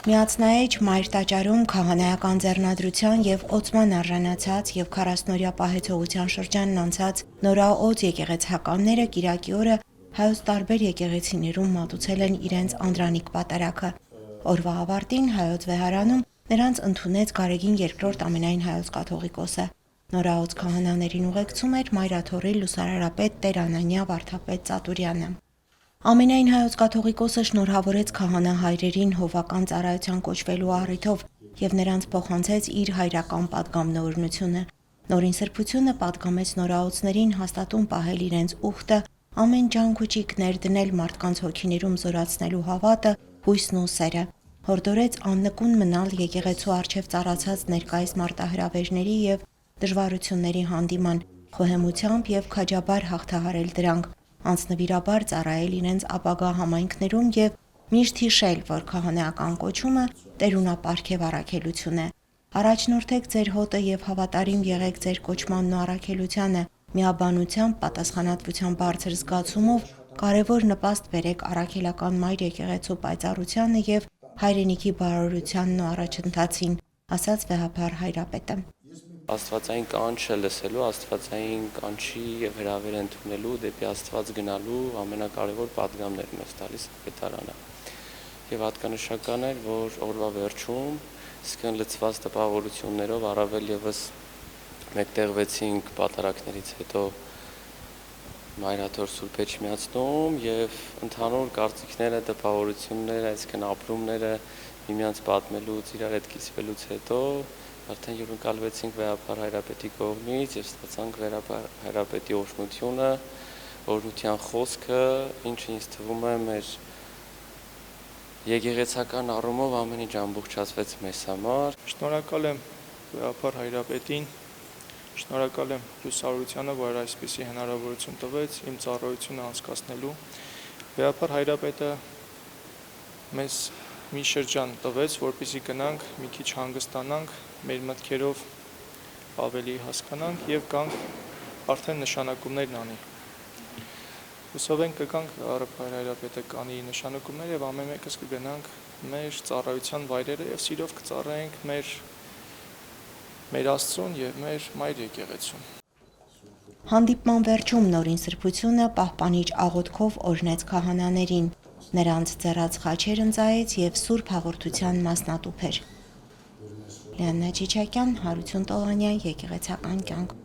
Միացնայիչ մայր տաճարում քահանայական ձեռնադրության եւ օծման արժանացած եւ 40-օրյա պահեցողության շրջանն անցած նորաօծ եկեղեցականները կիրակի օրը հայոց տարբեր եկեղեցիներում մատուցել են իրենց անդրանիկ պատարագը։ Օրվա ավարտին հայոց վեհարանում նրանց ընդունեց Գարեգին II ամենայն հայոց կաթողիկոսը։ Նորաօծ քահանաներին ուղեկցում էր մայրաթոռի լուսարարապետ Տեր Անանյա Վարդապետ Ծատուրյանը։ Ամենայն հայոց կաթողիկոսը շնորհավորեց քահանա հայրերին հովական ծառայության կոչվելու առիթով եւ նրանց փոխանցեց իր հայրական պատգամն օրհնությունը։ Նորին սրբությունը պատգամեց նորաօծներին հաստատուն պահել իրենց ուխտը, ամեն ջանք ու ճիգ ներդնել մարդկանց հոգիներում զորացնելու հավատը, հույսն ու սերը։ Հորդորեց աննկուն մնալ եկեղեցու առջև ծառացած ներկայիս մարտահրավերների եւ դժվարությունների հանդիման, խոհեմությամբ եւ քաջաբար հաղթահարել դրանք, անձնվիրաբար ծառայել իրենց ապագա համայնքներում եւ միշտ հիշել, որ քահանայական կոչումը տերունապարգև առաքելություն է։ Առաջնորդեք ձեր հոտը եւ հավատարիմ եղեք ձեր կոչմանն ու առաքելությանը, միաբանությամբ, պատասխանատվության բարձր զգացումով կարևոր նպաստ բերեք առաքելական մայր եկեղեցու պայծառությանը եւ հայրենիքի բարօրությանն ու առաջընթացին, ասաց վեհափառ հայրապետը։ Աստվածային կանչը լսելու, աստվածային կանչի եւ հրավեր ընդունելու, դեպի Աստված գնալու ամենակարևոր պատգամներ մեզ տալիս պետարանը։ Եվ հատկանշական էր, որ օրվա վերջում սկսեն լցված տպավորություններով առավել եւս մեկտեղվեցինք պատարակներից հետո Մայրաթոր Սուրբ Էջմիածնում եւ ընդհանուր կարծիքները, տպավորությունները, այսինքն ապրումները միմյանց պատմելուց, իրար հետ կիսվելուց հետո արդեն յուրընկալվեցինք վեհափառ հայրապետի կողմից եւ ստացանք վեհափառ հայրապետի օրհնությունը, օրհնության խոսքը, ինչը ինձ թվում է մեր եկեղեցական առումով ամեն ինչ ամբողջացվեց մեզ համար։ Շնորհակալ եմ վեհափառ հայրապետին, շնորհակալ եմ լուսավորությանը, որ այսպիսի հնարավորություն տվեց իմ ծառայությունը անցկացնելու։ Վեհափառ հայրապետը մեզ մի շրջան տվեց, որպեսզի գնանք, մի քիչ հանգստանանք, մեր մտքերով ավելի հասկանանք եւ գանք արդեն նշանակումներն անի։ Հուսով ենք կգանք վեհափառ հայրապետը կանի նշանակումներ եւ ամեն մեկս կգնանք մեր ծառայության վայրերը եւ սիրով կծառայենք մեր Աստծուն եւ մեր մայր եկեղեցուն։ Հանդիպման վերջում նորին սրբությունը պահպանիչ աղոթքով օրհնեց քահանաներին, նրանց ձեռած խաչեր ընծայեց եւ սուրբ հաղորդության մասնատուփ էր։ Լիաննա Չիչակյան, Հարություն Տոլանյան, եկեղեցական կյանք։